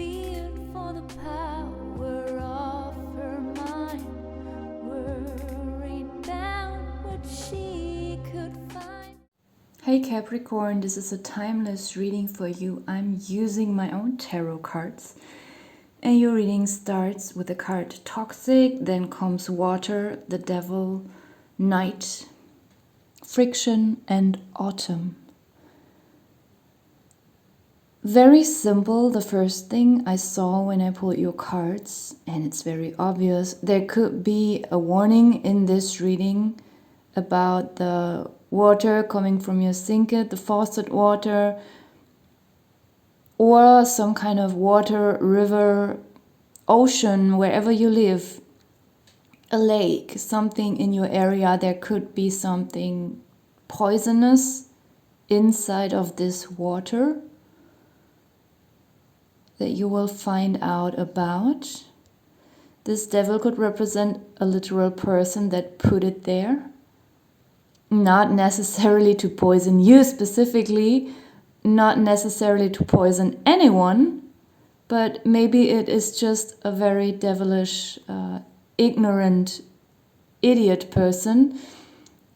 feared for the power of her mind, worried about what she could find. Hey Capricorn, this is a timeless reading for you. I'm using my own tarot cards. And your reading starts with the card Toxic, then comes Water, the Devil, Night, Friction, and Autumn. Very simple, the first thing I saw when I pulled your cards, and it's very obvious. There could be a warning in this reading about the water coming from your sink, the faucet water, or some kind of water, river, ocean, wherever you live, a lake, something in your area. There could be something poisonous inside of this water that you will find out about. This devil could represent a literal person that put it there, not necessarily to poison you specifically, not necessarily to poison anyone, but maybe it is just a very devilish, ignorant, idiot person,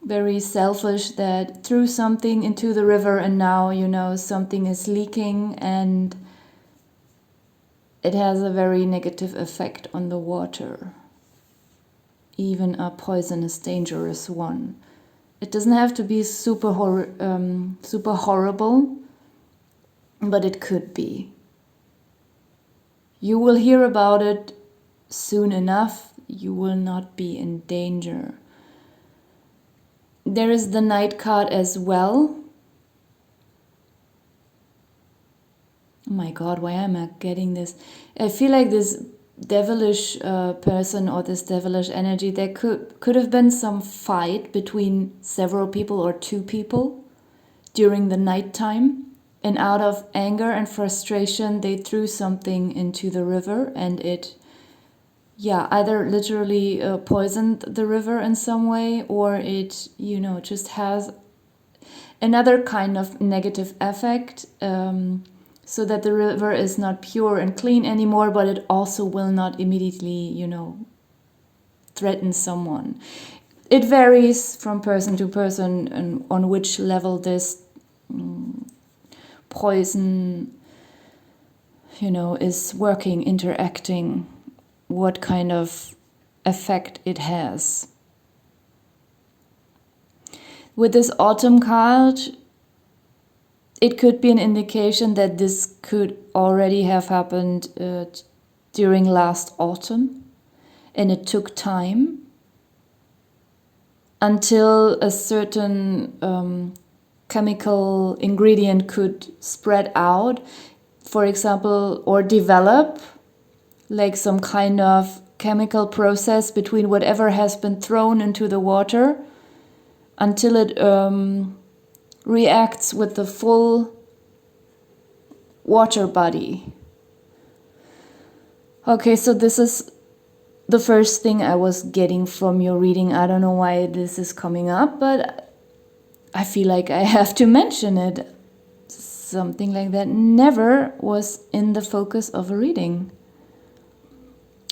very selfish, that threw something into the river and now, something is leaking and it has a very negative effect on the water, even a poisonous, dangerous one. It doesn't have to be super horrible, but it could be. You will hear about it soon enough. You will not be in danger. There is the Knight card as well. Oh my God, why am I getting this? I feel like this devilish person or this devilish energy, there could have been some fight between several people or two people during the nighttime. And out of anger and frustration, they threw something into the river and it, either literally poisoned the river in some way, or it, just has another kind of negative effect, so that the river is not pure and clean anymore, but it also will not immediately, threaten someone. It varies from person to person and on which level this poison, is working, interacting, what kind of effect it has. With this Autumn card, it could be an indication that this could already have happened during last autumn, and it took time until a certain chemical ingredient could spread out, for example, or develop, like some kind of chemical process between whatever has been thrown into the water until it reacts with the full water body. Okay, so this is the first thing I was getting from your reading. I don't know why this is coming up, but I feel like I have to mention it. Something like that never was in the focus of a reading.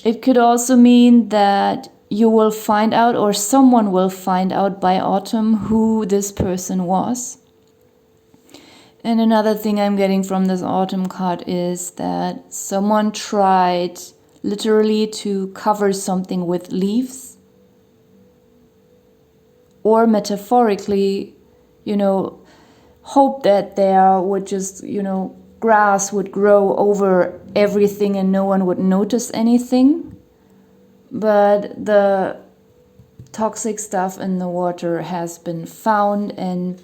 It could also mean that you will find out, or someone will find out by autumn, who this person was. And another thing I'm getting from this Autumn card is that someone tried literally to cover something with leaves, or metaphorically, hope that there would just, grass would grow over everything and no one would notice anything. But the toxic stuff in the water has been found, and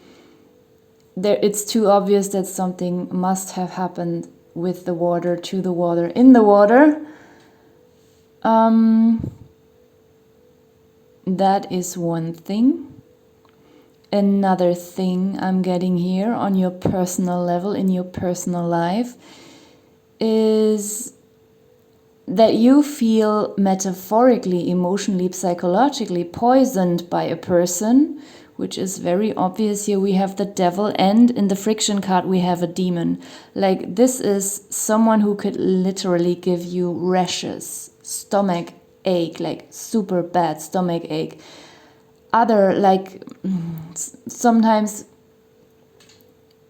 it's too obvious that something must have happened with the water, to the water, in the water. That is one thing. Another thing I'm getting here on your personal level, in your personal life, is that you feel metaphorically, emotionally, psychologically poisoned by a person which is very obvious. Here we have the devil, and in the friction card we have a demon. Like, this is someone who could literally give you rashes, stomach ache, like super bad stomach ache. Other, like, sometimes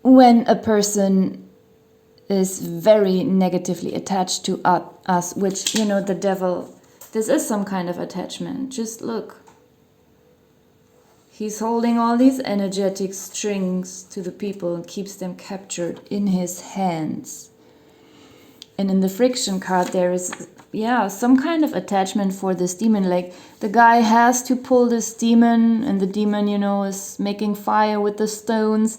when a person is very negatively attached to us, which, you know, the devil, this is some kind of attachment. Just look. He's holding all these energetic strings to the people and keeps them captured in his hands. And in the friction card, there is, yeah, some kind of attachment for this demon. Like, the guy has to pull this demon, and the demon, you know, is making fire with the stones.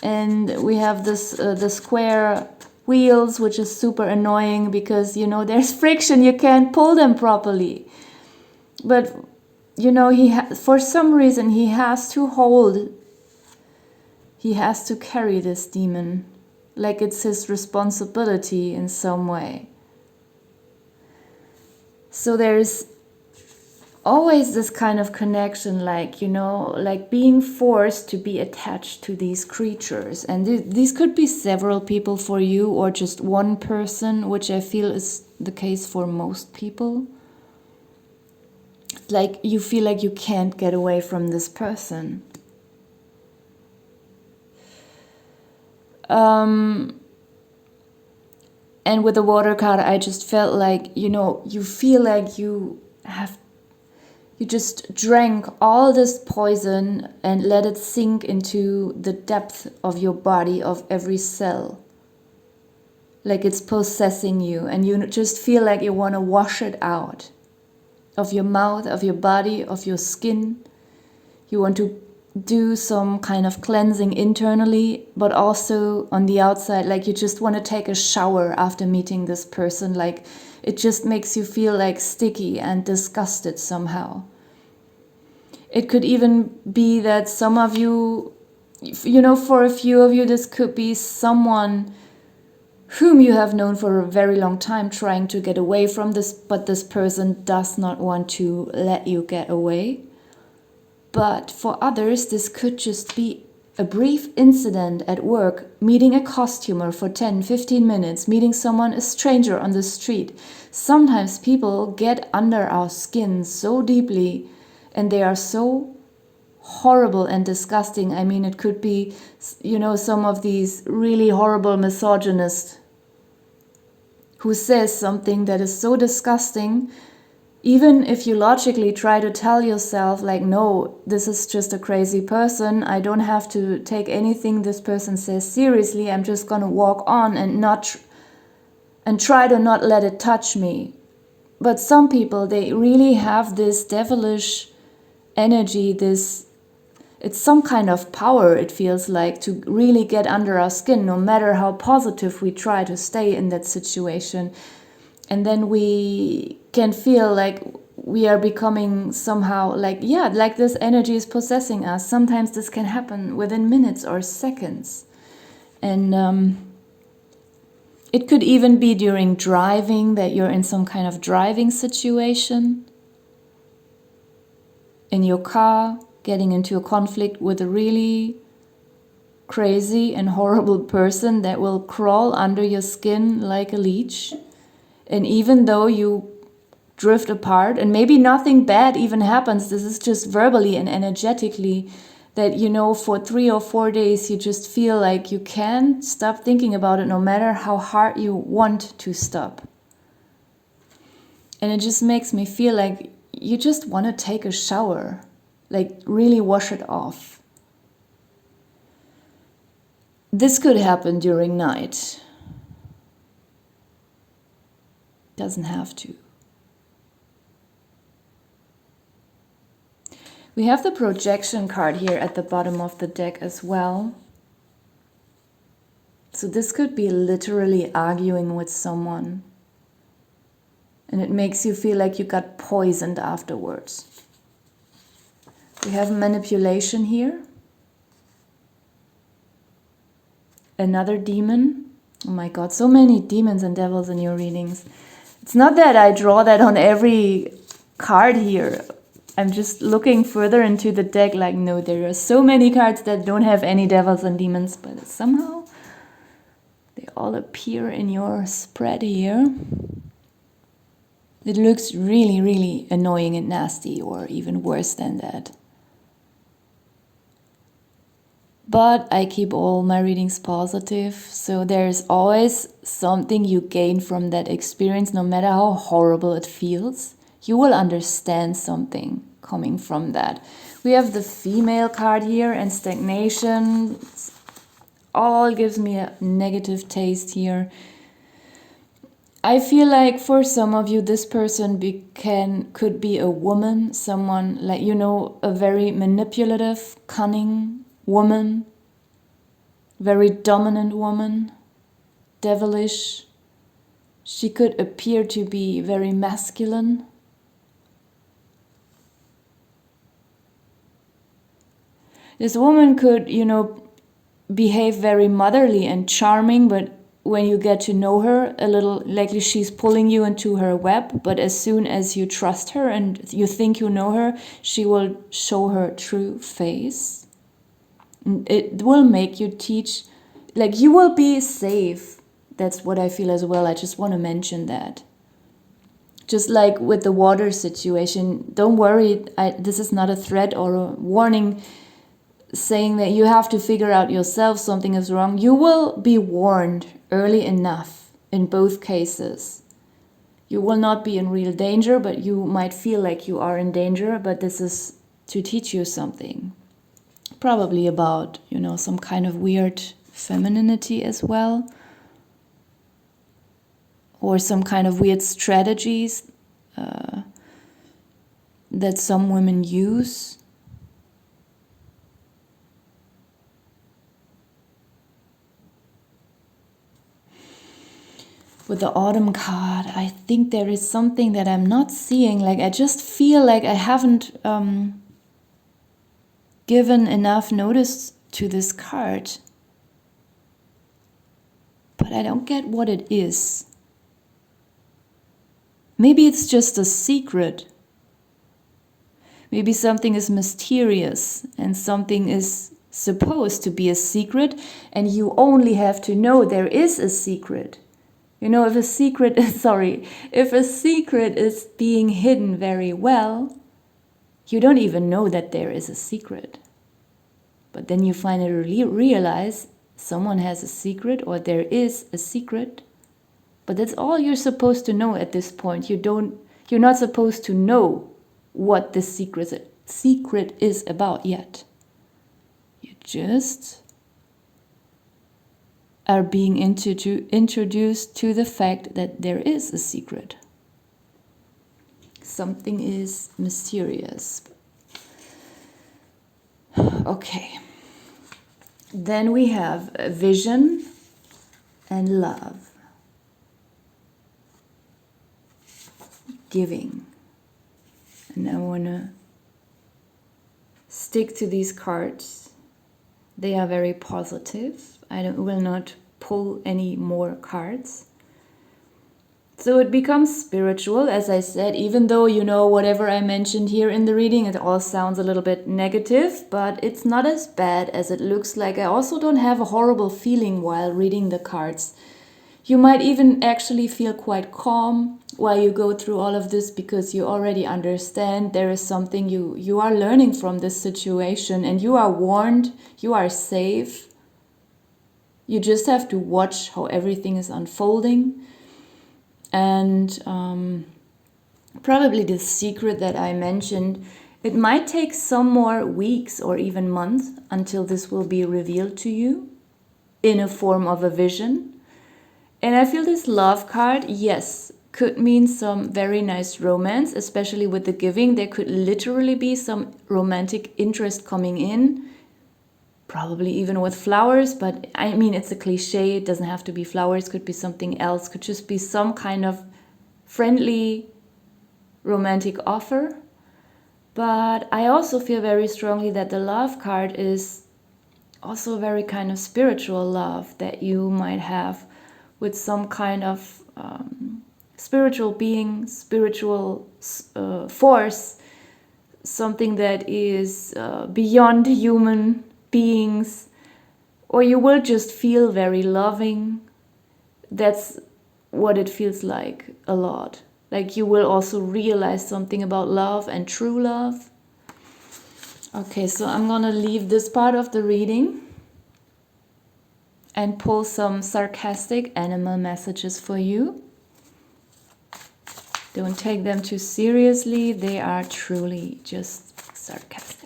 And we have this the square wheels, which is super annoying because, you know, there's friction, you can't pull them properly. But, you know, for some reason he has to carry this demon, like it's his responsibility in some way. So there's always this kind of connection, like, you know, like being forced to be attached to these creatures. And these could be several people for you, or just one person, which I feel is the case for most people. Like, you feel like you can't get away from this person. And with the water card, I just felt like, you know, you feel like you just drank all this poison and let it sink into the depth of your body, of every cell. Like it's possessing you, and you just feel like you want to wash it out of your mouth, of your body, of your skin. You want to do some kind of cleansing internally, but also on the outside. Like, you just want to take a shower after meeting this person. Like, it just makes you feel like sticky and disgusted somehow. It could even be that some of you, you know, for a few of you, this could be someone whom you have known for a very long time, trying to get away from this, but this person does not want to let you get away. But for others, this could just be a brief incident at work, meeting a costumer for 10-15 minutes, meeting someone, a stranger on the street. Sometimes people get under our skin so deeply, and they are so horrible and disgusting. I mean, it could be, you know, some of these really horrible misogynists who says something that is so disgusting. Even if you logically try to tell yourself, like, no, this is just a crazy person, I don't have to take anything this person says seriously, I'm just gonna walk on and try to not let it touch me. But some people, they really have this devilish energy, it's some kind of power, it feels like, to really get under our skin, no matter how positive we try to stay in that situation. And then we can feel like we are becoming somehow like this energy is possessing us. Sometimes this can happen within minutes or seconds. And it could even be during driving, that you're in some kind of driving situation. In your car, getting into a conflict with a really crazy and horrible person that will crawl under your skin like a leech. And even though you drift apart, and maybe nothing bad even happens, this is just verbally and energetically, that, you know, for 3 or 4 days you just feel like you can't stop thinking about it, no matter how hard you want to stop. And it just makes me feel like you just want to take a shower, like really wash it off. This could happen during night. Doesn't have to. We have the projection card here at the bottom of the deck as well. So this could be literally arguing with someone, and it makes you feel like you got poisoned afterwards. We have manipulation here. Another demon. Oh my God, so many demons and devils in your readings. It's not that I draw that on every card here. I'm just looking further into the deck like, no, there are so many cards that don't have any devils and demons, but somehow they all appear in your spread here. It looks really, really annoying and nasty, or even worse than that. But I keep all my readings positive, so there's always something you gain from that experience, no matter how horrible it feels. You will understand something coming from that. We have the female card here, and stagnation. All gives me a negative taste here. I feel like for some of you, this person could be a woman, someone like, a very manipulative, cunning woman, very dominant woman, devilish. She could appear to be very masculine. This woman could, behave very motherly and charming, but when you get to know her a little, likely she's pulling you into her web, but as soon as you trust her and you think you know her, she will show her true face. It will make you teach, like, you will be safe. That's what I feel as well. I just want to mention that. Just like with the water situation, don't worry, this is not a threat or a warning saying that you have to figure out yourself something is wrong. You will be warned early enough in both cases. You will not be in real danger, but you might feel like you are in danger, but this is to teach you something. Probably about, some kind of weird femininity as well. Or some kind of weird strategies that some women use. With the autumn card, I think there is something that I'm not seeing. Like, I just feel like I haven't given enough notice to this card. But I don't get what it is. Maybe it's just a secret. Maybe something is mysterious and something is supposed to be a secret, and you only have to know there is a secret. If a secret is being hidden very well, you don't even know that there is a secret. But then you finally realize someone has a secret, or there is a secret. But that's all you're supposed to know at this point. You're not supposed to know what the secret is about yet. You just are being introduced to the fact that there is a secret. Something is mysterious. Okay. Then we have vision and love. Giving. And I want to stick to these cards. They are very positive. I will not pull any more cards. So it becomes spiritual, as I said, even though, whatever I mentioned here in the reading, it all sounds a little bit negative, but it's not as bad as it looks like. I also don't have a horrible feeling while reading the cards. You might even actually feel quite calm while you go through all of this, because you already understand there is something you are learning from this situation, and you are warned, you are safe. You just have to watch how everything is unfolding. And probably the secret that I mentioned, it might take some more weeks or even months until this will be revealed to you in a form of a vision. And I feel this love card, yes, could mean some very nice romance, especially with the giving. There could literally be some romantic interest coming in. Probably even with flowers, but I mean, it's a cliche. It doesn't have to be flowers. Could be something else. Could just be some kind of friendly, romantic offer. But I also feel very strongly that the love card is also very kind of spiritual love that you might have with some kind of spiritual being, spiritual force, something that is beyond human beings, or you will just feel very loving. That's what it feels like a lot. Like you will also realize something about love and true love. Okay, so I'm gonna leave this part of the reading and pull some sarcastic animal messages for you. Don't take them too seriously. They are truly just sarcastic.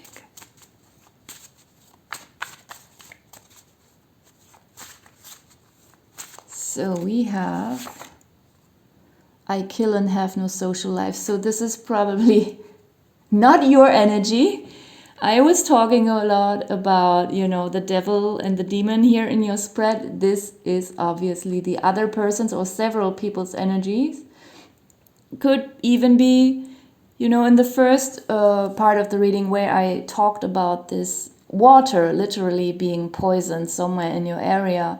So we have, I kill and have no social life. So this is probably not your energy. I was talking a lot about, the devil and the demon here in your spread. This is obviously the other person's or several people's energies. Could even be, in the first part of the reading where I talked about this water literally being poisoned somewhere in your area.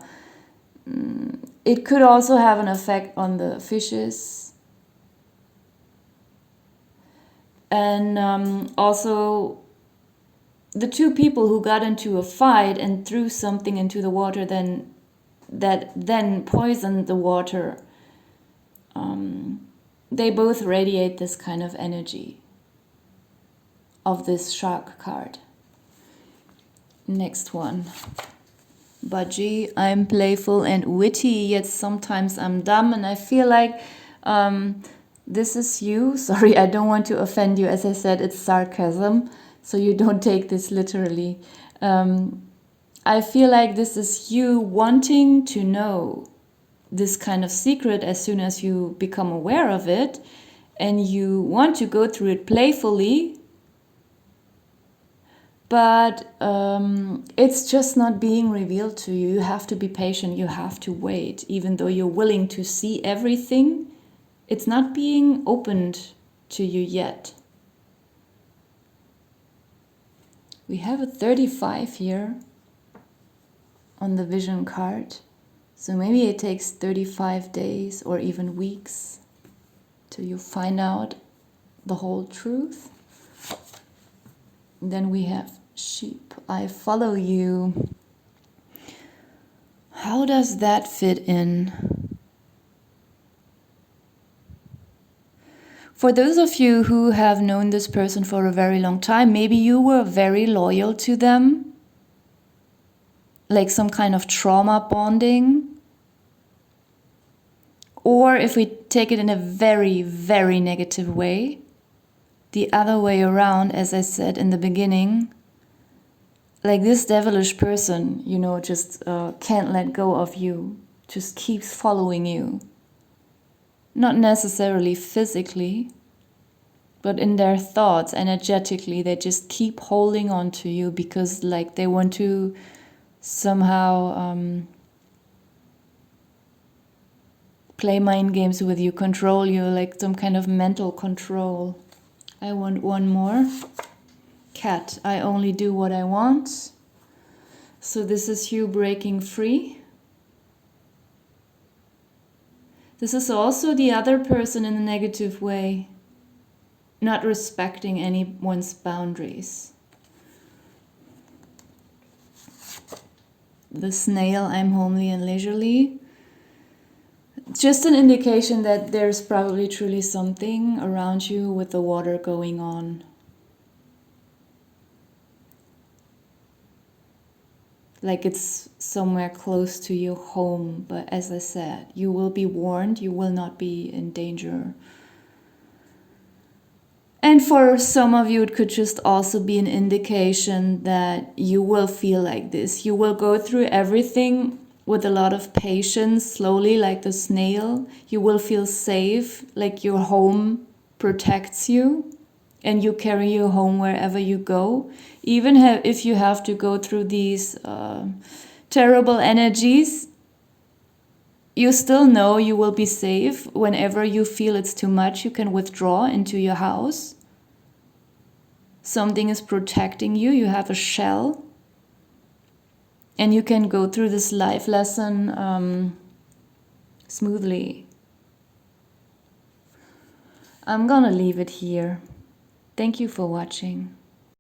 It could also have an effect on the fishes. And also the two people who got into a fight and threw something into the water then poisoned the water. They both radiate this kind of energy of this shark card. Next one. Budgie, I'm playful and witty, yet sometimes I'm dumb, and I feel like this is you. Sorry, I don't want to offend you. As I said, it's sarcasm, so you don't take this literally. I feel like this is you wanting to know this kind of secret as soon as you become aware of it, and you want to go through it playfully, but it's just not being revealed to you. You have to be patient, you have to wait. Even though you're willing to see everything, it's not being opened to you yet. We have a 35 here on the vision card. So maybe it takes 35 days or even weeks till you find out the whole truth. Then we have sheep. I follow you. How does that fit in? For those of you who have known this person for a very long time, maybe you were very loyal to them, like some kind of trauma bonding. Or if we take it in a very, very negative way, the other way around, as I said in the beginning, like this devilish person, just can't let go of you, just keeps following you. Not necessarily physically, but in their thoughts, energetically, they just keep holding on to you because like they want to somehow play mind games with you, control you, like some kind of mental control. I want one more. Cat, I only do what I want. So this is you breaking free. This is also the other person in a negative way, not respecting anyone's boundaries. The snail, I'm homely and leisurely. Just an indication that there's probably truly something around you with the water going on. Like it's somewhere close to your home, but as I said, you will be warned, you will not be in danger. And for some of you, it could just also be an indication that you will feel like this. You will go through everything with a lot of patience, slowly, like the snail. You will feel safe, like your home protects you, and you carry your home wherever you go. Even if you have to go through these terrible energies, you still know you will be safe. Whenever you feel it's too much, you can withdraw into your house. Something is protecting you. You have a shell. And you can go through this life lesson smoothly. I'm gonna leave it here. Thank you for watching.